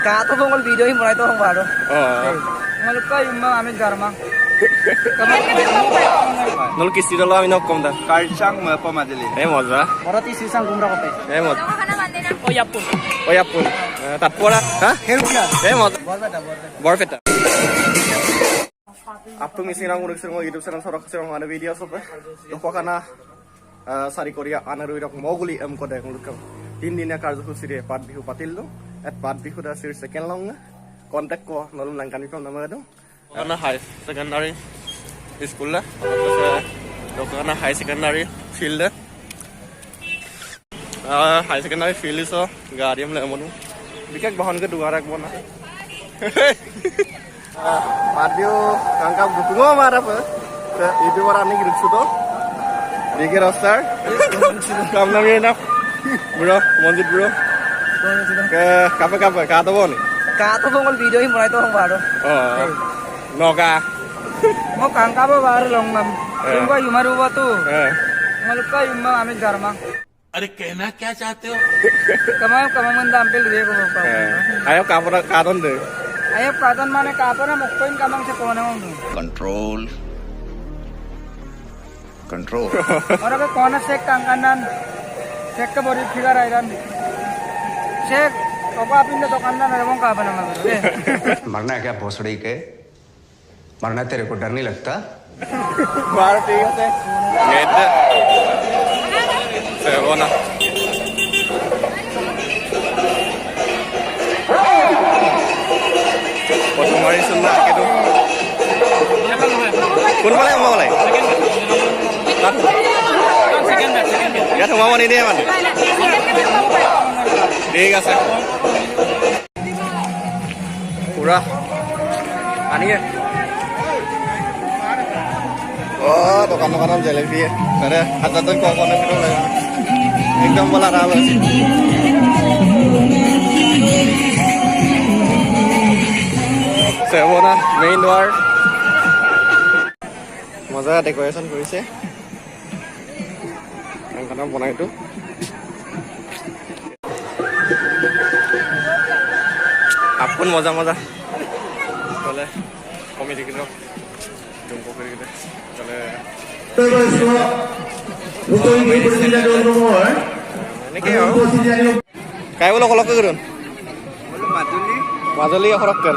Kato pong video yung mulai tong baru. Maluka yung mga amin garma. Nol kisti dolo ami nok komda. Karchang mo madali. Moza. Marati sisang gumra ko pe. Moza. Oh yapun. Oh yapun. Tatpora. Ha? Herukla. Moza. Borbeta. Borfeta. Apung isirang uruk sirang YouTube channel sorok sirang ana video sopa. Doko kana sari korea ana ruirok moguli ko dai ngulukam. 3 dinia কার্যসূচী রে পাট বিহু পাতিল এট পাট বিহু দা সির second long contact কো নলম লাংকানি ফ্রম নামাদো ana high secondary school la dokana high secondary field high secondary field so gariam le monu bikak bahon ke duarak bona Mario angkap dukungo mara pa itu orang ni gitu to dikir roster kam namanya nak bro monjit bro ke kape kata bon Kato pong video yung mulai tong baru. Noka Mo kangka ba baru long nam. Yung ba yumaru ba tu? Maluka yung mga amin garma. अरे कहना क्या चाहते हो Kamaman dampil dia ko ba. ayo kapora katon de Ayo katon mane kapo na muktoin kamang sa kona mo. Control Ora ka kona sek kangkanan. Sek ka bori figure airan. Sek Opa apin na दुकानदार है वो कहाँ बना मगर मरना है क्या भोसड़ी के मरना तेरे को डर नहीं लगता baru ठीक है ngede sebona Foto mari sunna gitu kun boleh mau boleh ya semua mau ini man ঠিক আছে পুরা আনিয়ে দোকান জেলেপি আরে হাজার কখনো ফিরো লাগে একদম বলা রাম আছে সেবনা মেইন ডোর মজা ডেকোরেশন কৰিছে খানা বনাইটো apun moza boleh komedi gitu jumpa gitu boleh ini kayak ulo kolok ke gerun Majuli অখৰক কেন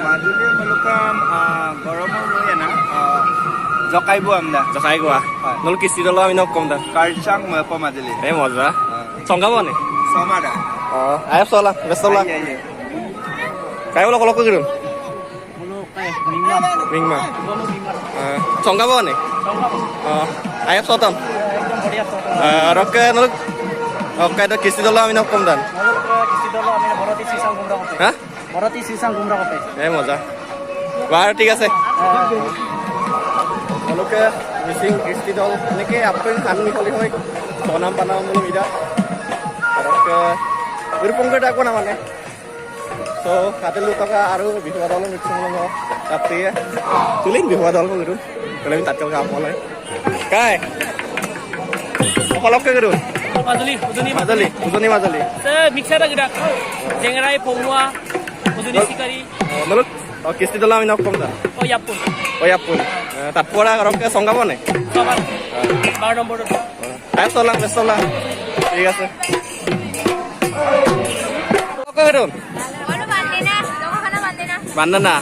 মাজুলী মলুকাম গৰমৰ ময়ে না জকাইবো আমদা জকাই গোৱা নল কিস্তি দলো আমি নক কম দা কাৰচাং মপ মাজুলী মজা চংগাব নে সমাদা আয়প চলা বেস্তলা kayak ulo kolok ke gerun mingma চংগাব নে আয়প চতম রকে নল oke itu kisti dulu ami nok komdan Kisi dolo amin Marati sisang gumra ko pe. hah Marati sisang gumra ko pe. moza baru ঠিক আছে Oke, missing kisti dol neke apa yang kan nikoli hoy sonam panam mulu ida oke berpung ke aku namanya so kata lu toka aru bihu dol mixing lo tapi ya tuling bihu dol ko gitu kalau minta coba apa lah kai kolok ke gitu Mazali se mixer ada gerak jengrai pomua uduni sikari menurut kisti dol ami nok komda oh yapun tatpora rokke songabo ne sabar 12 নম্বর ayo solang besolang ঠিক আছে kok gerun Ano bandena? Doko kana bandena? bandana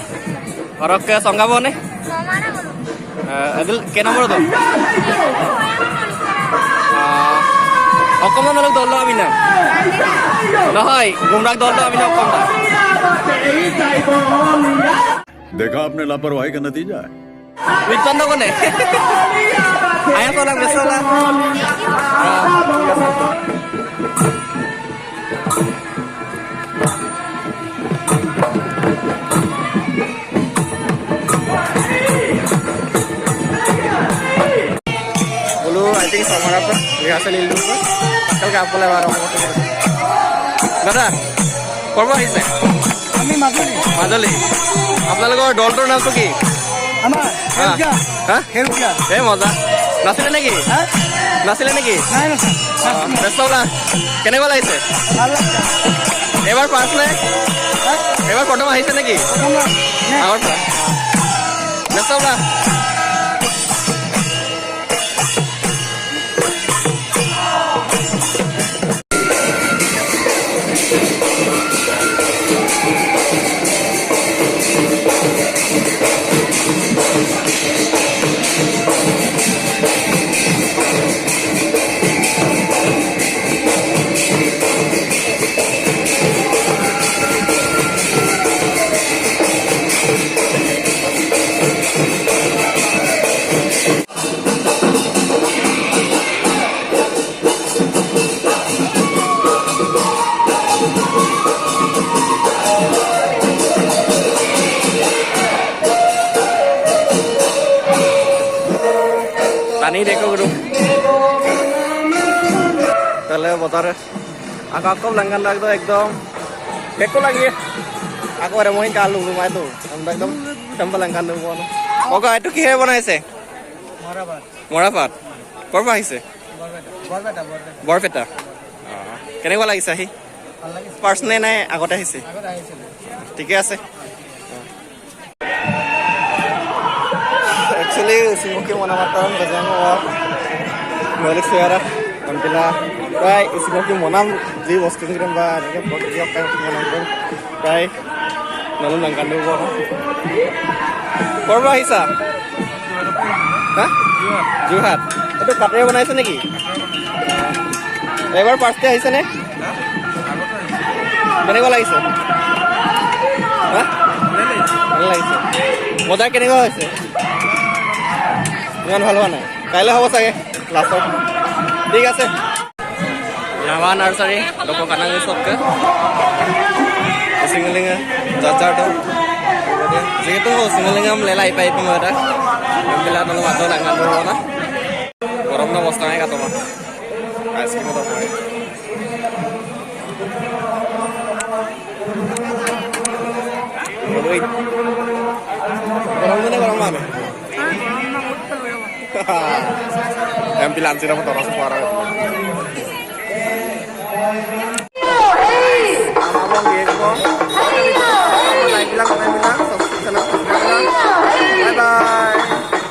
rokke songabo ne Somana mulu. adil ke nomor to অকমান অলপ দল আমি না নহয় গুমরাগ দল আমি না কম देखा आपने लापरवाही का नतीजा है বিচন্দ কোনে আয়া তোলা বেসলা বলো আই থিংক সমার আপনি রিহার্সাল ইলু কালকে আপলে বারো দাদা করব আহিছে আমি মাজুলী আপোনালোকৰ দলটোৰ নামটো কি আমাৰ হেৰুকা মজা নাছিলে নেকি নাই না ব্যস্ত কেনেকুৱা লাগিছে ভাল লাগছে এবাৰ ফাৰ্ষ্ট নে এবাৰ প্ৰথম আহিছে নেকি আগৰ পৰা নেচাওলা পানী দেখো গরু তাহলে বতর আকৌ লাঙ্গান লাগতো একদম কেকো লাগে আকৌ আরে মই কাল লুমাই তো আমরা একদম টেম্পল লাঙ্গান দেব না ওগা এটো কি হে বনাইছে মৰাপাত কৰ পৰা আহিছে বৰপেটা কেনেকুৱা লাগিছে আহি ফাৰ্ষ্ট নে নাই আগতে আহিছে ঠিকে আছে actually usimukki monamatan kajang balik suara tampila kai usimukki monam ji bostu kirim ba ni foto dia kai monam kai nalu nangkan do ko korba hisa ha Johat itu katanya banaise neki ebar paste aise ne কেনেকুৱা লাগিছে ha ভাল লাগিছে মজা কেনেকুৱা হৈছে ইমান ভাল হোৱা নাই কাইলৈ হ'ব চাগে লাষ্টত ঠিক আছে নামা নাৰ্চাৰী লোক কানাঙি চবকে সিঙ্গলিঙা যাচাৰটো যিহেতু সিঙ্গলিঙাম লেলা ইপাই মই এটা বেলা তল মাত্ৰ লাঙান হ'ব না গৰম ন অৱস্থা নাই কাটমা আইচক্ৰীমত আছে গৰম দিনে গৰম মানে yang bilang sih dapat orang separah